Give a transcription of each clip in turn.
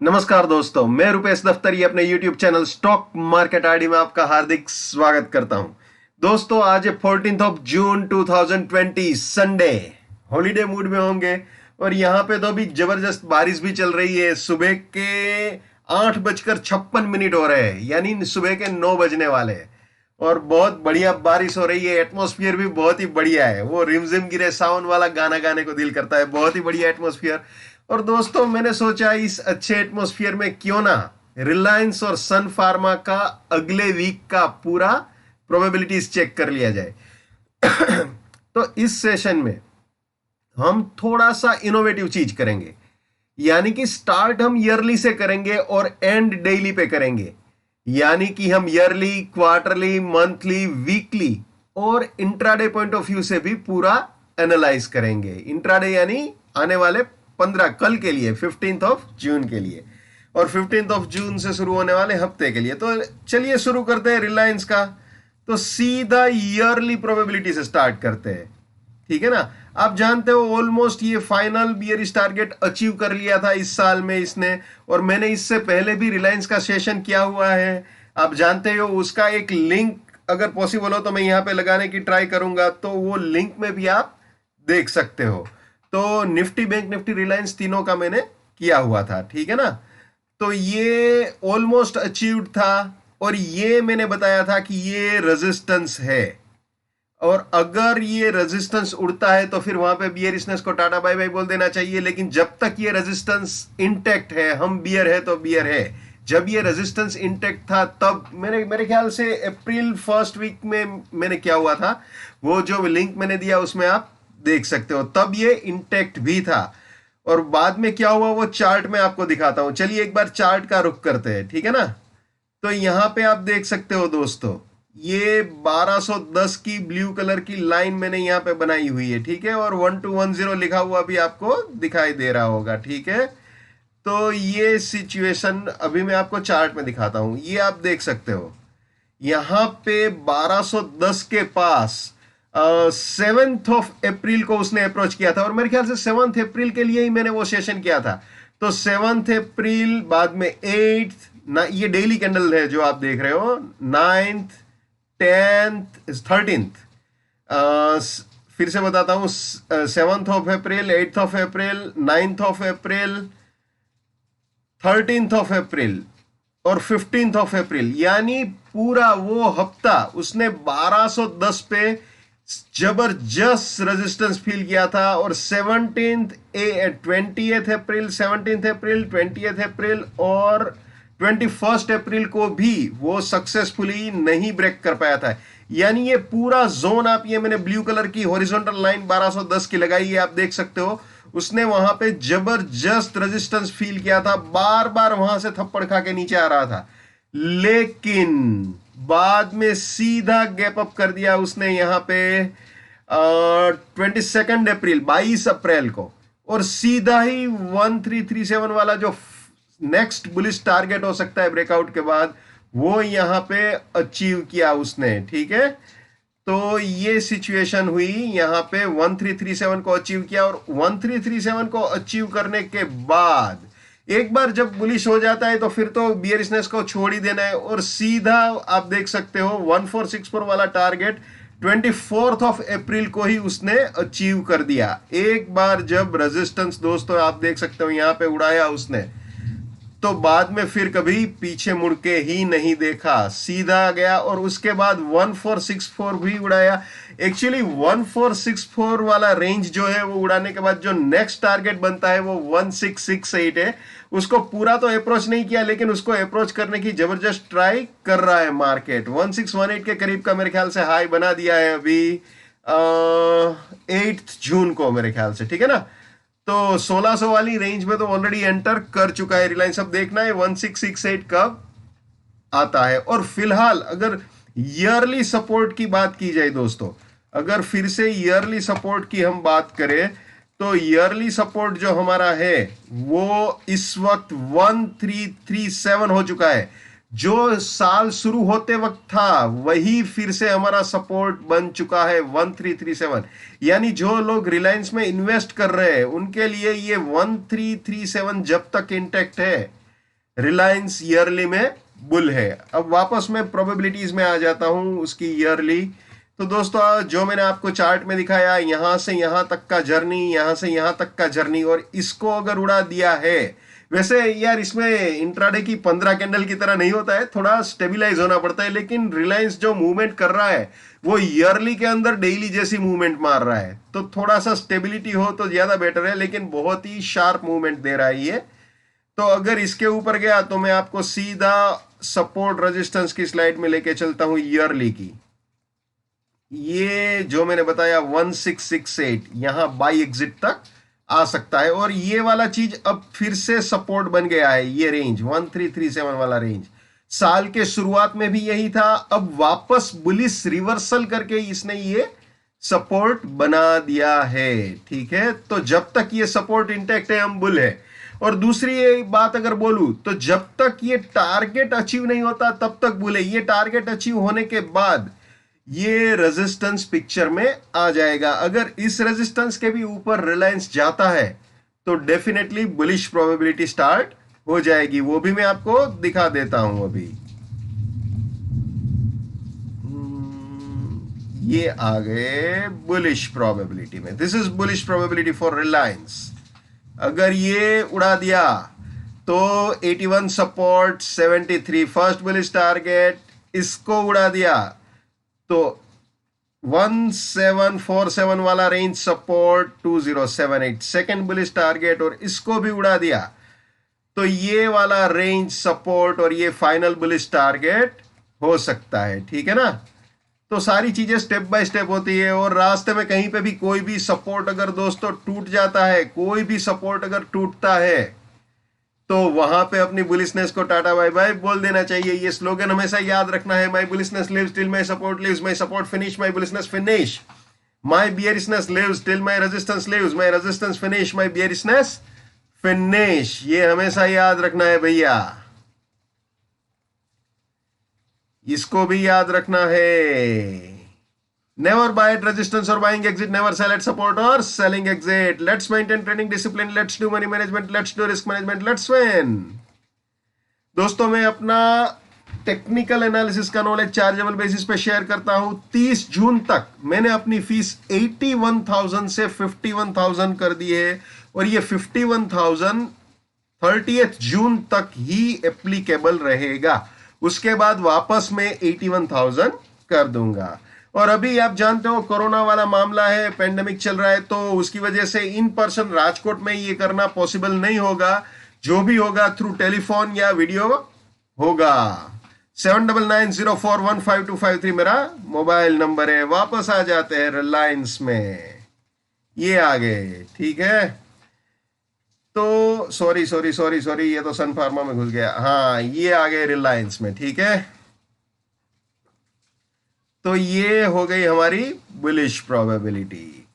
नमस्कार दोस्तों, मैं रुपेश दफ्तरी अपने YouTube channel stock market ID में आपका हार्दिक स्वागत करता हूं। दोस्तों, आज है 14 of June 2020 Sunday. Holiday mood में होंगे और यहाँ पे तो अभी जबरदस्त बारिश भी चल रही है। सुबह के 8:56 हो रहे हैं, यानी सुबह के 9 बजने वाले हैं और बहुत बढ़िया बारिश हो रही है। एटमॉस्फेयर भी बहुत ही बढ़िया है। वो रिमझिम गिरे सावन वाला गाना गाने को दिल करता है। बहुत ही बढ़िया एटमॉस्फेयर। और दोस्तों, मैंने सोचा इस अच्छे एटमॉस्फेयर में क्यों ना रिलायंस और सन फार्मा का अगले वीक का पूरा प्रोबेबिलिटीज चेक कर लिया जाए। तो इस सेशन में हम थोड़ा सा इनोवेटिव चीज करेंगे, यानी कि स्टार्ट हम ईयरली से करेंगे और एंड डेली पे करेंगे। यानी कि हम ईयरली, क्वार्टरली, मंथली, वीकली और इंट्राडे पॉइंट ऑफ व्यू से भी पूरा एनालाइज करेंगे। इंट्राडे यानी आने वाले 15 कल के लिए, 15 ऑफ जून के लिए, और 15 ऑफ जून से शुरू होने वाले हफ्ते के लिए। तो चलिए शुरू करते हैं रिलायंस का। तो सीधा ईयरली प्रोबेबिलिटी से स्टार्ट करते हैं, ठीक है ना। आप जानते हो ऑलमोस्ट ये फाइनल बियरिश टारगेट अचीव कर लिया था इस साल में इसने, और मैंने इससे पहले भी रिलायंस का सेशन किया हुआ है। आप जानते हो उसका एक लिंक अगर पॉसिबल हो तो मैं यहाँ पे लगाने की ट्राई करूंगा, तो वो लिंक में भी आप देख सकते हो। तो निफ्टी, बैंक निफ्टी, रिलायंस तीनों का मैंने किया हुआ था, ठीक है ना। तो ये ऑलमोस्ट अचीव्ड था और ये मैंने बताया था कि ये रेजिस्टेंस है, और अगर ये रेजिस्टेंस उड़ता है तो फिर वहां पे बियरिशनेस को टाटा बाय बाय बोल देना चाहिए। लेकिन जब तक ये रेजिस्टेंस इंटेक्ट है, हम बियर है तो बियर है। जब ये रेजिस्टेंस इंटेक्ट था तब मेरे ख्याल से अप्रैल फर्स्ट वीक में मैंने क्या हुआ था, वो जो लिंक मैंने दिया उसमें आप देख सकते हो। तब ये इंटेक्ट भी था और बाद में क्या हुआ वो चार्ट में आपको दिखाता हूं। चलिए एक बार चार्ट का रुख करते हैं, ठीक है ना। तो यहां पे आप देख सकते हो दोस्तों, ये 1210 की ब्लू कलर की लाइन मैंने यहाँ पे बनाई हुई है, ठीक है। और 1210 लिखा हुआ भी आपको दिखाई दे रहा होगा, ठीक है। तो ये सिचुएशन अभी मैं आपको चार्ट में दिखाता हूं। ये आप देख सकते हो यहाँ पे 1210 के पास 7th ऑफ अप्रैल को उसने अप्रोच किया था, और मेरे ख्याल से 7th अप्रैल के लिए ही मैंने वो सेशन किया था। तो 7th अप्रैल, बाद में 8th ना, ये डेली कैंडल है जो आप देख रहे हो, 9th, 10th, 13th। फिर से बताता हूं, 7th of April, 8th of April, 9th of April, 13th of April और 15th ऑफ अप्रैल, यानी पूरा वो हफ्ता उसने 1210 पे जबरदस्त रेजिस्टेंस फील किया था। और 20th अप्रैल, 17th अप्रैल, 20th अप्रैल और 21st अप्रैल को भी वो सक्सेसफुली नहीं ब्रेक कर पाया था। यानी ये पूरा जोन, आप ये मैंने ब्लू कलर की हॉरिजॉन्टल लाइन 1210 की लगाई है, आप देख सकते हो। उसने वहां पे जबरदस्त रेजिस्टेंस फील किया था, बार बार वहां से थप्पड़ खा के नीचे आ रहा था, लेकिन बाद में सीधा गैप अप कर दिया उसने यहाँ पे 22 अप्रैल, 22 अप्रैल को, और सीधा ही 1337 वाला जो नेक्स्ट बुलिश टारगेट हो सकता है ब्रेकआउट के बाद, वो यहाँ पे अचीव किया उसने, ठीक है। तो ये सिचुएशन हुई यहाँ पे, 1337 को अचीव किया, और 1337 को अचीव करने के बाद एक बार जब बुलिश हो जाता है तो फिर तो बियरिशनेस को छोड़ ही देना है, और सीधा आप देख सकते हो 1464 वाला टारगेट 24th ऑफ अप्रैल को ही उसने अचीव कर दिया। एक बार जब रेजिस्टेंस दोस्तों आप देख सकते हो यहाँ पे उड़ाया उसने, तो बाद में फिर कभी पीछे मुड़ के ही नहीं देखा, सीधा गया। और उसके बाद 1464 भी उड़ाया। एक्चुअली 1464 वाला रेंज जो है वो उड़ाने के बाद जो नेक्स्ट टारगेट बनता है वो 1668 है। उसको पूरा तो अप्रोच नहीं किया, लेकिन उसको अप्रोच करने की जबरदस्त ट्राई कर रहा है मार्केट। 1618 के करीब का मेरे ख्याल से हाई बना दिया है अभी 8 जून को मेरे ख्याल से, ठीक है ना। तो 1600 वाली रेंज में तो ऑलरेडी एंटर कर चुका है रिलायंस। अब देखना है 1668 कब आता है। और फिलहाल अगर ईयरली सपोर्ट की बात की जाए दोस्तों, अगर फिर से ईयरली सपोर्ट की हम बात करें, तो ईयरली सपोर्ट जो हमारा है वो इस वक्त 1337 हो चुका है। जो साल शुरू होते वक्त था वही फिर से हमारा सपोर्ट बन चुका है 1337। यानी जो लोग रिलायंस में इन्वेस्ट कर रहे हैं उनके लिए ये 1337 जब तक इंटेक्ट है रिलायंस ईयरली में बुल है। अब वापस मैं प्रोबेबिलिटीज में आ जाता हूं उसकी ईयरली। तो दोस्तों जो मैंने आपको चार्ट में दिखाया, यहां से यहां तक का जर्नी, यहां से यहां तक का जर्नी, और इसको अगर उड़ा दिया है, वैसे यार इसमें इंट्राडे की 15 कैंडल की तरह नहीं होता है, थोड़ा स्टेबिलाईज होना पड़ता है, लेकिन रिलायंस जो मूवमेंट कर रहा है वो ईयरली के अंदर डेली जैसी मूवमेंट मार रहा है, तो थोड़ा सा स्टेबिलिटी हो तो ज्यादा बेटर है, लेकिन बहुत ही शार्प मूवमेंट दे रहा है ये। तो अगर इसके ऊपर गया तो मैं आपको सीधा सपोर्ट रेजिस्टेंस की स्लाइड में लेके चलता हूं ईयरली की। ये जो मैंने बताया 1668 यहां बाई एग्जिट तक आ सकता है, और ये वाला चीज अब फिर से सपोर्ट बन गया है, ये रेंज 1337 वाला रेंज साल के शुरुआत में भी यही था, अब वापस बुलिश रिवर्सल करके इसने ये सपोर्ट बना दिया है। ठीक है, तो जब तक ये सपोर्ट इंटैक्ट है हम बुल है। और दूसरी बात अगर बोलूं तो जब तक ये टारगेट अचीव नहीं होता तब तक बुल है, ये टारगेट अचीव होने के बाद ये रेजिस्टेंस पिक्चर में आ जाएगा। अगर इस रेजिस्टेंस के भी ऊपर रिलायंस जाता है तो डेफिनेटली बुलिश प्रोबेबिलिटी स्टार्ट हो जाएगी, वो भी मैं आपको दिखा देता हूं अभी। ये आ गए बुलिश प्रोबेबिलिटी में, this is bullish probability for Reliance. अगर ये उड़ा दिया तो 81 सपोर्ट, 73 फर्स्ट बुलिश टारगेट, इसको उड़ा दिया तो 1747 वाला range support, 2078 second bullish target, और इसको भी उड़ा दिया तो ये वाला रेंज सपोर्ट और ये फाइनल बुलिश टारगेट हो सकता है। ठीक है ना, तो सारी चीजें स्टेप बाय स्टेप होती है, और रास्ते में कहीं पे भी कोई भी सपोर्ट अगर दोस्तों टूट जाता है, कोई भी सपोर्ट अगर टूटता है तो वहां पे अपनी बुलिशनेस को टाटा बाय बाय बोल देना चाहिए। ये स्लोगन हमेशा याद रखना है, my bullishness lives till my support lives, my support finish, my bullishness finish, my bearishness lives till my resistance lives, my resistance finish, my bearishness finish. ये हमेशा याद रखना है भैया, इसको भी याद रखना है। Never buy at resistance or buying exit. Never sell at support or selling exit. Let's maintain trading discipline. Let's do money management. Let's do risk management. Let's win. दोस्तों मैं अपना टेक्निकल एनालिसिस का नॉलेज चार्जेबल बेसिस पे share करता हूं। 30 जून तक मैंने अपनी फीस 81,000 से 51,000 कर दी है, और ये 51,000 30 जून तक ही एप्लीकेबल रहेगा। उसके बाद वापस मैं 81,000 कर दूंगा। और अभी आप जानते हो कोरोना वाला मामला है, पेंडेमिक चल रहा है, तो उसकी वजह से इन पर्सन राजकोट में ये करना पॉसिबल नहीं होगा। जो भी होगा थ्रू टेलीफोन या वीडियो होगा। 7990415253 मेरा मोबाइल नंबर है। वापस आ जाते हैं रिलायंस में, ये आ गए। ठीक है, तो सॉरी ये तो सन फार्मा में घुस गया। हाँ, ये आ गए रिलायंस में। ठीक है, तो ये हो गई हमारी बुलिश प्रोबेबिलिटी।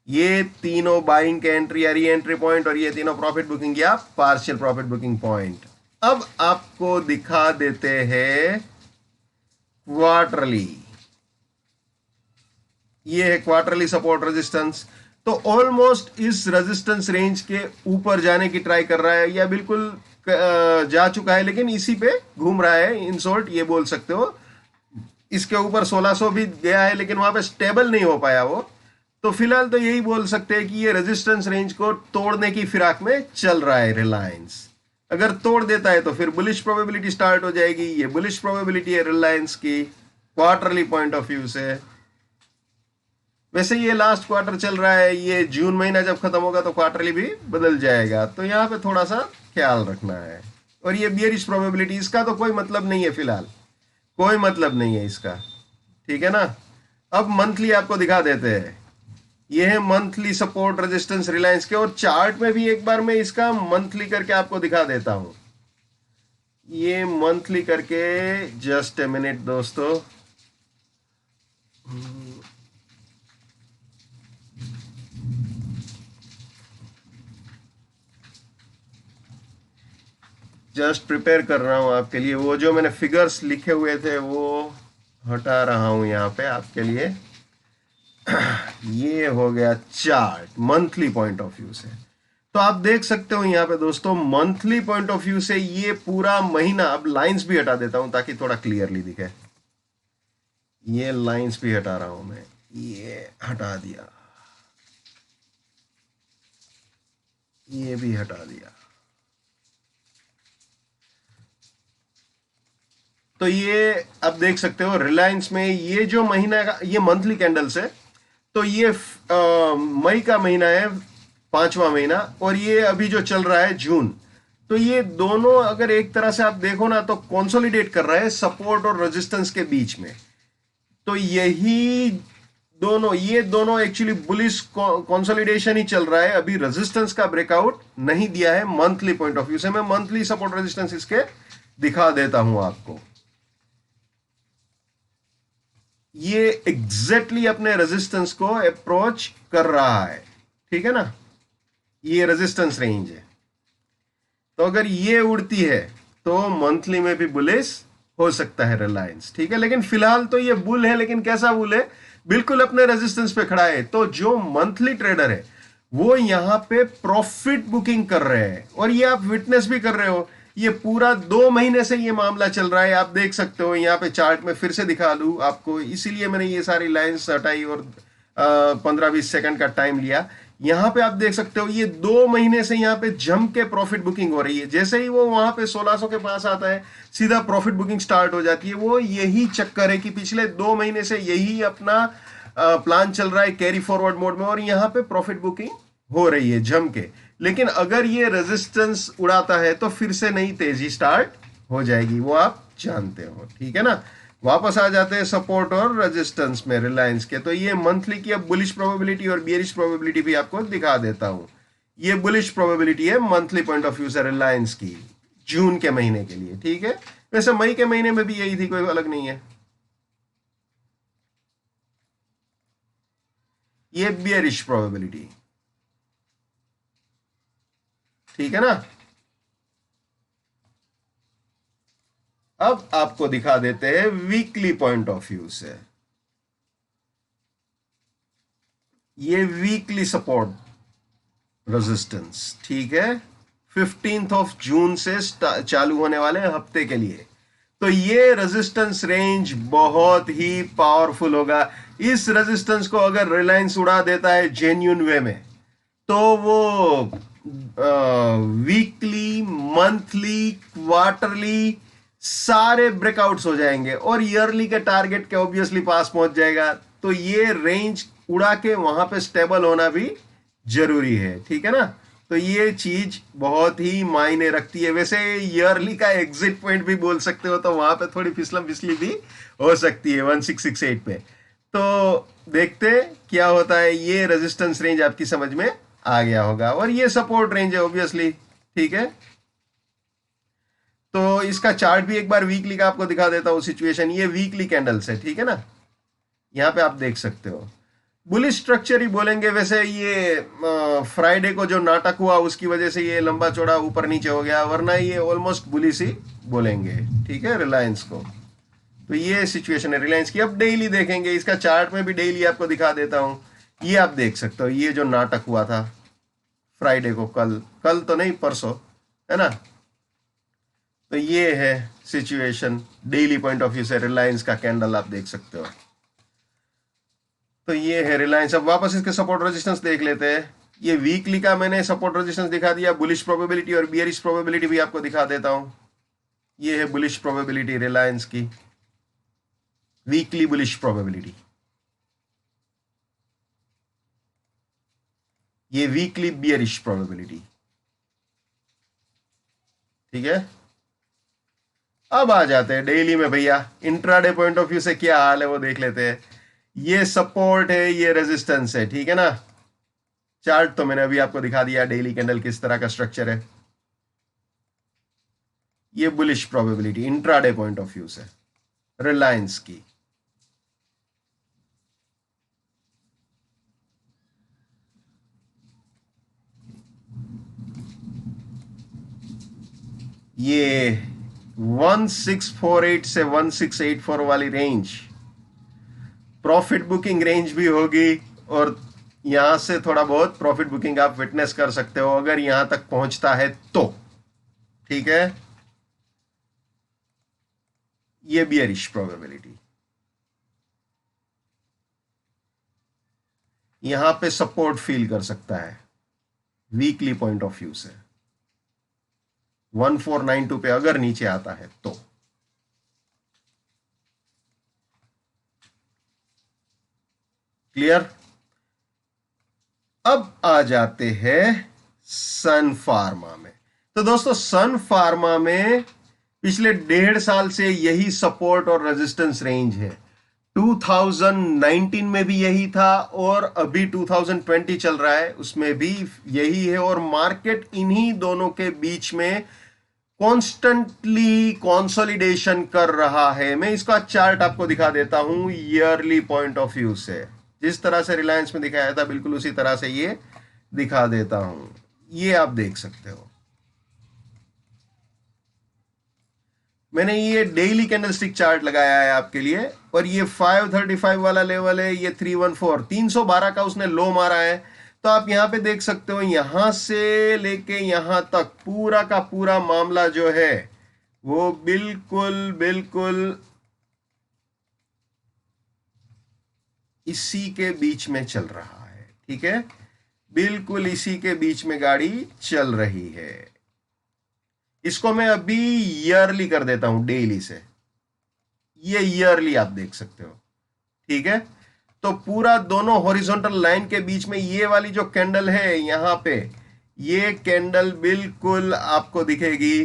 ये तीनों बाइंग के एंट्री या री एंट्री पॉइंट, और ये तीनों प्रॉफिट बुकिंग या पार्शियल प्रॉफिट बुकिंग पॉइंट। अब आपको दिखा देते हैं क्वार्टरली। ये है क्वार्टरली सपोर्ट रेजिस्टेंस। तो ऑलमोस्ट इस रेजिस्टेंस रेंज के ऊपर जाने की ट्राई कर रहा है, या बिल्कुल जा चुका है, लेकिन इसी पे घूम रहा है। इन शॉर्ट ये बोल सकते हो, इसके ऊपर 1600 भी गया है, लेकिन वहां पे स्टेबल नहीं हो पाया वो। तो फिलहाल तो यही बोल सकते हैं कि ये रेजिस्टेंस रेंज को तोड़ने की फिराक में चल रहा है रिलायंस। अगर तोड़ देता है तो फिर बुलिश प्रोबेबिलिटी स्टार्ट हो जाएगी। ये बुलिश प्रोबेबिलिटी है रिलायंस की क्वार्टरली पॉइंट ऑफ व्यू से। वैसे ये लास्ट क्वार्टर चल रहा है, ये जून महीना जब खत्म होगा तो क्वार्टरली भी बदल जाएगा, तो यहाँ पे थोड़ा सा ख्याल रखना है। और ये बियरिश प्रोबेबिलिटी, इसका तो कोई मतलब नहीं है, फिलहाल कोई मतलब नहीं है इसका। ठीक है ना, अब मंथली आपको दिखा देते हैं। ये है मंथली सपोर्ट रेजिस्टेंस रिलायंस के, और चार्ट में भी एक बार मैं इसका मंथली करके आपको दिखा देता हूं। ये मंथली करके, जस्ट ए मिनट दोस्तों, जस्ट प्रिपेयर कर रहा हूं आपके लिए। वो जो मैंने फिगर्स लिखे हुए थे वो हटा रहा हूं यहाँ पे आपके लिए। ये हो गया chart monthly point of view से। तो आप देख सकते हो यहाँ पे दोस्तों, मंथली पॉइंट ऑफ व्यू से ये पूरा महीना, अब लाइंस भी हटा देता हूं ताकि थोड़ा क्लियरली दिखे। ये लाइंस भी हटा रहा हूं मैं, ये हटा दिया, ये भी हटा दिया। तो ये अब देख सकते हो रिलायंस में ये जो महीना का, ये मंथली कैंडल्स है। तो ये मई का महीना है, 5वां महीना, और ये अभी जो चल रहा है जून। तो ये दोनों अगर एक तरह से आप देखो ना तो कंसोलिडेट कर रहा है सपोर्ट और रेजिस्टेंस के बीच में। तो यही दोनों, ये दोनों एक्चुअली बुलिश कंसोलिडेशन ही चल रहा है, अभी रेजिस्टेंस का ब्रेकआउट नहीं दिया है मंथली पॉइंट ऑफ व्यू से। मैं मंथली सपोर्ट रेजिस्टेंस इसके दिखा देता हूं आपको। ये एग्जैक्टली अपने रेजिस्टेंस को अप्रोच कर रहा है, ठीक है ना, ये रेजिस्टेंस रेंज है। तो अगर ये उड़ती है तो मंथली में भी बुलिश हो सकता है रिलायंस, ठीक है। लेकिन फिलहाल तो ये बुल है, लेकिन कैसा बुल है, बिल्कुल अपने रेजिस्टेंस पे खड़ा है। तो जो मंथली ट्रेडर है वो यहां पे प्रॉफिट बुकिंग कर रहे हैं, और ये आप विटनेस भी कर रहे हो। ये पूरा 2 महीने से ये मामला चल रहा है, आप देख सकते हो। यहाँ पे चार्ट में फिर से दिखा दूं आपको, इसीलिए मैंने ये सारी लाइंस हटाई और 15-20 सेकंड का टाइम लिया। यहाँ पे आप देख सकते हो ये 2 महीने से यहाँ पे जम के प्रॉफिट बुकिंग हो रही है। जैसे ही वो वहां पे 1600 के पास आता है, सीधा प्रॉफिट बुकिंग स्टार्ट हो जाती है। वो यही चक्कर है कि पिछले 2 महीने से यही अपना प्लान चल रहा है कैरी फॉरवर्ड मोड में, और यहाँ पे प्रॉफिट बुकिंग हो रही है जम के। लेकिन अगर ये रेजिस्टेंस उड़ाता है तो फिर से नई तेजी स्टार्ट हो जाएगी, वो आप जानते हो, ठीक है ना। वापस आ जाते हैं सपोर्ट और रेजिस्टेंस में रिलायंस के। तो ये मंथली की अब बुलिश प्रोबेबिलिटी और बियरिश प्रोबेबिलिटी भी आपको दिखा देता हूं। ये बुलिश प्रोबेबिलिटी है मंथली पॉइंट ऑफ व्यू से रिलायंस की जून के महीने के लिए, ठीक है। वैसे मई के महीने में भी यही थी, कोई अलग नहीं है। ये बियरिश प्रोबेबिलिटी, ठीक है ना। अब आपको दिखा देते हैं वीकली पॉइंट ऑफ व्यू से। ये वीकली सपोर्ट रेजिस्टेंस, ठीक है, 15 जून से चालू होने वाले हफ्ते के लिए। तो ये रेजिस्टेंस रेंज बहुत ही पावरफुल होगा। इस रेजिस्टेंस को अगर रिलायंस उड़ा देता है जेन्यून वे में, तो वो वीकली, मंथली, क्वार्टरली सारे ब्रेकआउट्स हो जाएंगे, और ईयरली के टारगेट के ऑब्वियसली पास पहुंच जाएगा। तो ये रेंज उड़ा के वहां पे स्टेबल होना भी जरूरी है, ठीक है ना। तो ये चीज बहुत ही मायने रखती है। वैसे ईयरली का एग्जिट पॉइंट भी बोल सकते हो, तो वहां पे थोड़ी फिसलम फिसली भी हो सकती है 1668 पे। तो देखते क्या होता है। ये रेजिस्टेंस रेंज आपकी समझ में आ गया होगा, और ये सपोर्ट रेंज है ऑब्वियसली, ठीक है। तो इसका चार्ट भी एक बार वीकली का आपको दिखा देता हूं सिचुएशन। ये वीकली कैंडल्स है, ठीक है ना, यहां पे आप देख सकते हो। बुलिश स्ट्रक्चर ही बोलेंगे वैसे। ये फ्राइडे को जो नाटक हुआ उसकी वजह से ये लंबा चौड़ा ऊपर नीचे हो गया, वरना ये ऑलमोस्ट बुलिश ही बोलेंगे, ठीक है, रिलायंस को। तो ये सिचुएशन है रिलायंस की। अब डेली देखेंगे, इसका चार्ट में भी डेली आपको दिखा देता हूं। ये आप देख सकते हो, ये जो नाटक हुआ था फ्राइडे को, कल तो नहीं, परसों, है ना। तो ये है situation daily point of view से रिलायंस का कैंडल, आप देख सकते हो। तो ये है रिलायंस। अब वापस इसके सपोर्ट रेजिस्टेंस देख लेते हैं। ये वीकली का मैंने सपोर्ट रेजिस्टेंस दिखा दिया, बुलिश प्रोबेबिलिटी और बियरिश प्रोबेबिलिटी भी आपको दिखा देता हूं। ये है बुलिश प्रोबेबिलिटी रिलायंस की, वीकली बुलिश प्रोबेबिलिटी। ये वीकली बियरिश प्रोबेबिलिटी, ठीक है। अब आ जाते हैं डेली में भैया। इंट्राडे पॉइंट ऑफ व्यू से क्या हाल है वो देख लेते हैं। ये सपोर्ट है, ये रेजिस्टेंस है, ठीक है ना। चार्ट तो मैंने अभी आपको दिखा दिया, डेली कैंडल किस तरह का स्ट्रक्चर है। ये bullish probability intraday point of view से रिलायंस की। ये 1648 से 1684 वाली रेंज प्रॉफिट बुकिंग रेंज भी होगी, और यहां से थोड़ा बहुत प्रॉफिट बुकिंग आप विटनेस कर सकते हो अगर यहां तक पहुंचता है तो। ठीक है, ये बियरिश प्रोबेबिलिटी, यहां पे सपोर्ट फील कर सकता है वीकली पॉइंट ऑफ व्यू से 1492 पे अगर नीचे आता है तो। क्लियर। अब आ जाते हैं सन फार्मा में। तो दोस्तों सन फार्मा में पिछले 1.5 साल से यही सपोर्ट और रेजिस्टेंस रेंज है। 2019 में भी यही था और अभी 2020 चल रहा है उसमें भी यही है, और मार्केट इन्हीं दोनों के बीच में कॉन्स्टेंटली कंसोलिडेशन कर रहा है। मैं इसका चार्ट आपको दिखा देता हूं ईयरली पॉइंट ऑफ व्यू से। जिस तरह से रिलायंस में दिखाया था बिल्कुल उसी तरह से ये दिखा देता हूं। ये आप देख सकते हो, मैंने ये डेली कैंडलस्टिक चार्ट लगाया है आपके लिए, और ये 535 वाला लेवल है, ये 314 312 का उसने लो मारा है। तो आप यहां पे देख सकते हो यहां से लेके यहां तक पूरा का पूरा मामला जो है वो बिल्कुल बिल्कुल इसी के बीच में चल रहा है। ठीक है, बिल्कुल इसी के बीच में गाड़ी चल रही है। इसको मैं अभी ईयरली कर देता हूं डेली से, ये ईयरली आप देख सकते हो। ठीक है, तो पूरा दोनों हॉरिजॉन्टल लाइन के बीच में ये वाली जो कैंडल है यहां पे, ये कैंडल बिल्कुल आपको दिखेगी।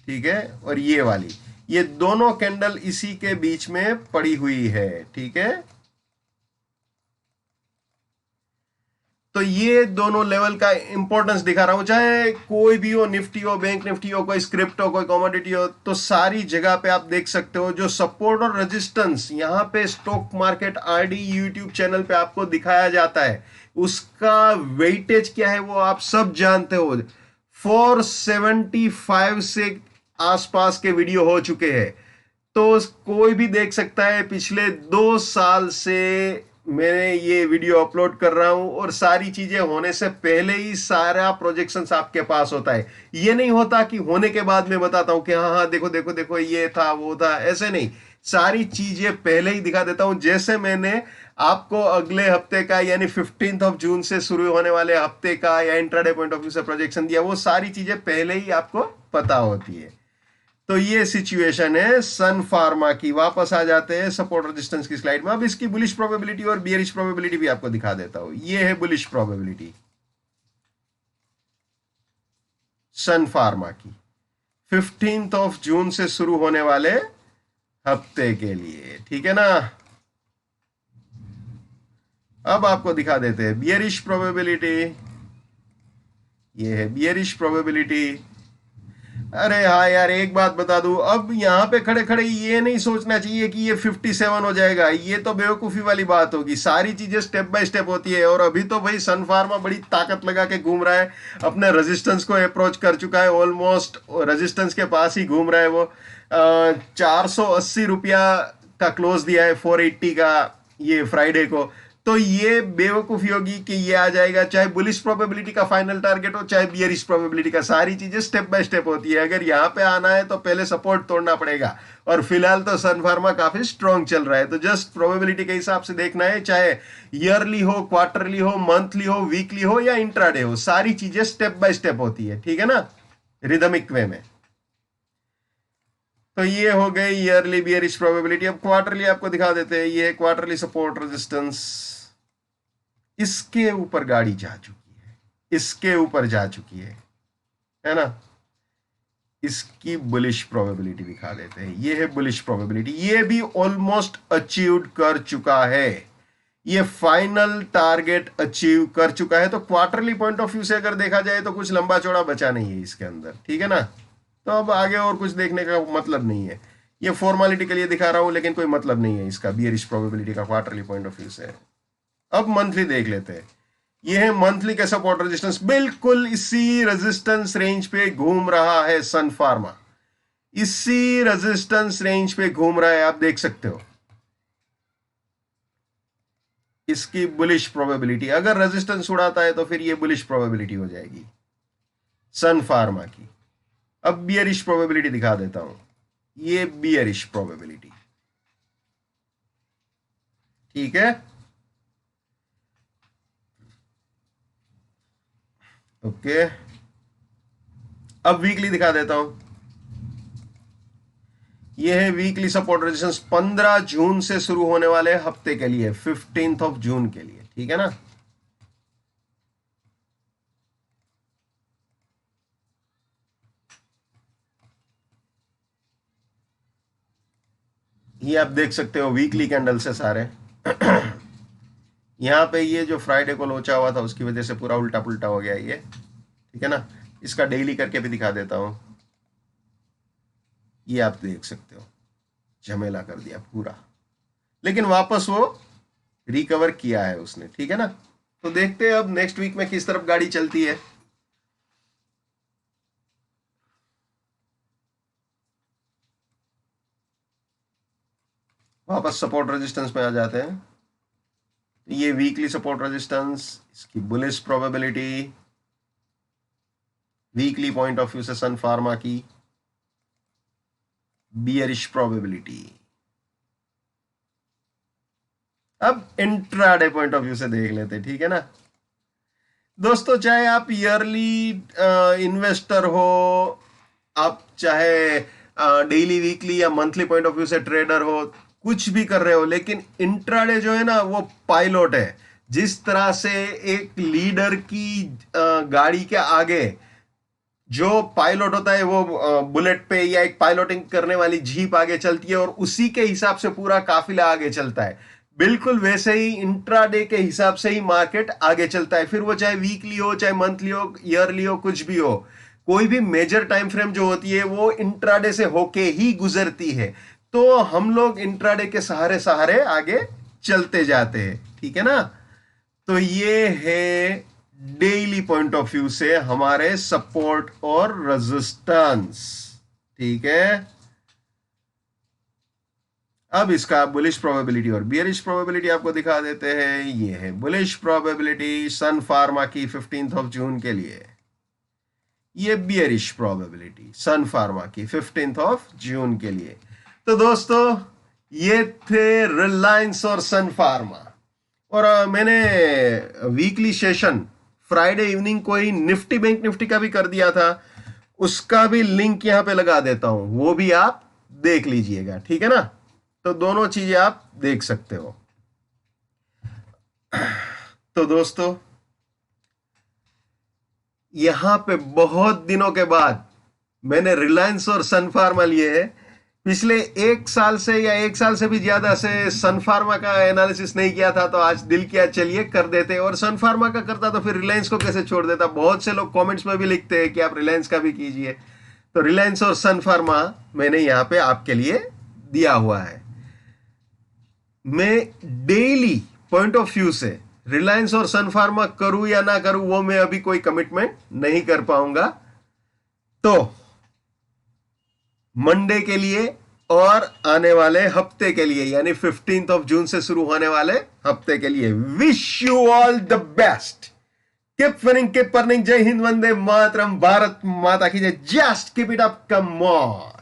ठीक है, और ये वाली, ये दोनों कैंडल इसी के बीच में पड़ी हुई है। ठीक है, तो ये दोनों लेवल का इंपॉर्टेंस दिखा रहा हूं, चाहे कोई भी हो, निफ्टी हो, बैंक निफ्टी हो, कोई स्क्रिप्ट हो, कोई कमोडिटी हो, तो सारी जगह पे आप देख सकते हो जो सपोर्ट और रेजिस्टेंस यहां पे stock market RD YouTube channel पे आपको दिखाया जाता है, उसका वेटेज क्या है वो आप सब जानते हो। 475 से आसपास के वीडियो हो चुके हैं, तो कोई भी देख सकता है पिछले 2 साल से मैं ये वीडियो अपलोड कर रहा हूं, और सारी चीजें होने से पहले ही सारा प्रोजेक्शंस आपके पास होता है। ये नहीं होता कि होने के बाद में बताता हूं कि हाँ हाँ देखो देखो देखो ये था वो था, ऐसे नहीं, सारी चीजें पहले ही दिखा देता हूं। जैसे मैंने आपको अगले हफ्ते का यानी 15 जून से शुरू होने वाले हफ्ते का या इंट्राडे पॉइंट ऑफ व्यू से प्रोजेक्शन दिया, वो सारी चीजें पहले ही आपको पता होती है। तो ये सिचुएशन है सन फार्मा की। वापस आ जाते हैं सपोर्ट रेजिस्टेंस की स्लाइड में। अब इसकी बुलिश प्रोबेबिलिटी और बियरिश प्रोबेबिलिटी भी आपको दिखा देता हूं। ये है बुलिश प्रोबेबिलिटी सन फार्मा की 15 जून से शुरू होने वाले हफ्ते के लिए। ठीक है ना, अब आपको दिखा देते हैं बियरिश प्रोबेबिलिटी। ये है बियरिश प्रोबेबिलिटी। अरे हाँ यार, एक बात बता दूं, अब यहाँ पे खड़े खड़े ये नहीं सोचना चाहिए कि ये 57 हो जाएगा, ये तो बेवकूफ़ी वाली बात होगी। सारी चीजें स्टेप बाय स्टेप होती है, और अभी तो भाई सन फार्मा बड़ी ताकत लगा के घूम रहा है, अपने रेजिस्टेंस को अप्रोच कर चुका है, ऑलमोस्ट रेजिस्टेंस के पास ही घूम रहा है वो। 480 रुपया का क्लोज दिया है 480 का ये फ्राइडे को। तो ये बेवकूफी होगी कि ये आ जाएगा, चाहे बुलिश प्रोबेबिलिटी का फाइनल टारगेट हो चाहे बियरिश प्रोबेबिलिटी का, सारी चीजें स्टेप बाय स्टेप होती है। अगर यहाँ पे आना है तो पहले सपोर्ट तोड़ना पड़ेगा, और फिलहाल तो सन फार्मा काफी स्ट्रॉन्ग चल रहा है। तो जस्ट प्रोबेबिलिटी के हिसाब से देखना है, चाहे ईयरली हो, क्वार्टरली हो, मंथली हो, वीकली हो या इंट्राडे हो, सारी चीजें स्टेप बाय स्टेप होती है। ठीक है ना, रिदमिक वे में। तो ये हो गई ईयरली बियरिश प्रोबेबिलिटी। अब क्वार्टरली आपको दिखा देते हैं। ये क्वार्टरली सपोर्ट रेजिस्टेंस, इसके ऊपर गाड़ी जा चुकी है, इसके ऊपर जा चुकी है ना। इसकी बुलिश प्रोबेबिलिटी दिखा देते हैं। ये है बुलिश प्रोबेबिलिटी, ये भी ऑलमोस्ट अचीव कर चुका है, ये फाइनल टारगेट अचीव कर चुका है। तो क्वार्टरली पॉइंट ऑफ व्यू से अगर देखा जाए तो कुछ लंबा चौड़ा बचा नहीं है इसके अंदर। ठीक है ना, तो अब आगे और कुछ देखने का मतलब नहीं है, ये फॉर्मेलिटी के लिए दिखा रहा हूं, लेकिन कोई मतलब नहीं है इसका बियरिश प्रोबेबिलिटी का क्वार्टरली पॉइंट ऑफ व्यू से। अब मंथली देख लेते हैं। ये है मंथली का सपोर्ट रेजिस्टेंस, बिल्कुल इसी रेजिस्टेंस रेंज पे घूम रहा है सन फार्मा, इसी रेजिस्टेंस रेंज पे घूम रहा है, आप देख सकते हो। इसकी बुलिश प्रोबेबिलिटी, अगर रेजिस्टेंस उड़ाता है तो फिर ये बुलिश प्रोबेबिलिटी हो जाएगी सन फार्मा की। अब बियरिश प्रोबेबिलिटी दिखा देता हूं, ये बियरिश प्रोबेबिलिटी, ठीक है। ओके, अब वीकली दिखा देता हूं। यह है वीकली सपोर्ट रेजिस्टेंस 15 जून से शुरू होने वाले हफ्ते के लिए, 15th ऑफ जून के लिए, ठीक है ना। ये आप देख सकते हो वीकली कैंडल से सारे यहां पे ये जो फ्राइडे को लोचा हुआ था उसकी वजह से पूरा उल्टा पुल्टा हो गया ये, ठीक है ना। इसका डेली करके भी दिखा देता हूं, ये आप देख सकते हो झमेला कर दिया पूरा, लेकिन वापस वो रिकवर किया है उसने, ठीक है ना। तो देखते हैं अब नेक्स्ट वीक में किस तरफ गाड़ी चलती है। वापस सपोर्ट रेजिस्टेंस में आ जाते हैं। ये वीकली सपोर्ट रेजिस्टेंस, इसकी bullish probability, weekly point of view से सन फार्मा की बियरिश प्रोबेबिलिटी। अब इंट्राडे पॉइंट ऑफ व्यू से देख लेते हैं, ठीक है ना दोस्तों। चाहे आप ईयरली इन्वेस्टर हो, आप चाहे डेली वीकली या मंथली पॉइंट ऑफ व्यू से ट्रेडर हो, कुछ भी कर रहे हो, लेकिन इंट्राडे जो है ना वो पायलट है। जिस तरह से एक लीडर की गाड़ी के आगे जो पायलट होता है वो बुलेट पे या एक पायलटिंग करने वाली जीप आगे चलती है और उसी के हिसाब से पूरा काफिला आगे चलता है, बिल्कुल वैसे ही इंट्राडे के हिसाब से ही मार्केट आगे चलता है। फिर वो चाहे वीकली हो, चाहे मंथली हो, ईयरली हो, कुछ भी हो, कोई भी मेजर टाइम फ्रेम जो होती है वो इंट्राडे से होके ही गुजरती है। तो हम लोग इंट्राडे के सहारे सहारे आगे चलते जाते हैं, ठीक है ना। तो ये है डेली पॉइंट ऑफ व्यू से हमारे सपोर्ट और रेजिस्टेंस, ठीक है। अब इसका बुलिश प्रोबेबिलिटी और बियरिश प्रोबेबिलिटी आपको दिखा देते हैं। ये है बुलिश प्रोबेबिलिटी सन फार्मा की 15th ऑफ जून के लिए, ये बियरिश प्रोबेबिलिटी सन फार्मा की 15th ऑफ जून के लिए। तो दोस्तों ये थे रिलायंस और सन फार्मा। और मैंने वीकली सेशन फ्राइडे इवनिंग को ही निफ्टी बैंक निफ्टी का भी कर दिया था, उसका भी लिंक यहां पे लगा देता हूं, वो भी आप देख लीजिएगा, ठीक है ना। तो दोनों चीजें आप देख सकते हो। तो दोस्तों यहां पे बहुत दिनों के बाद मैंने रिलायंस और सन फार्मा लिए है। पिछले एक साल से या एक साल से भी ज्यादा से सन फार्मा का एनालिसिस नहीं किया था, तो आज दिल किया चलिए कर देते। और सन फार्मा का करता तो फिर रिलायंस को कैसे छोड़ देता। बहुत से लोग कमेंट्स में भी लिखते हैं कि आप रिलायंस का भी कीजिए, तो रिलायंस और सन फार्मा मैंने यहां पे आपके लिए दिया हुआ है। मैं डेली पॉइंट ऑफ व्यू से रिलायंस और सन फार्मा करूं या ना करूं वो मैं अभी कोई कमिटमेंट नहीं कर पाऊंगा। तो मंडे के लिए और आने वाले हफ्ते के लिए, यानी 15th ऑफ जून से शुरू होने वाले हफ्ते के लिए, wish you all the best. Keep winning, keep earning. जय हिंद, वंदे मातरम, भारत माता की जय। Just keep it up, come on.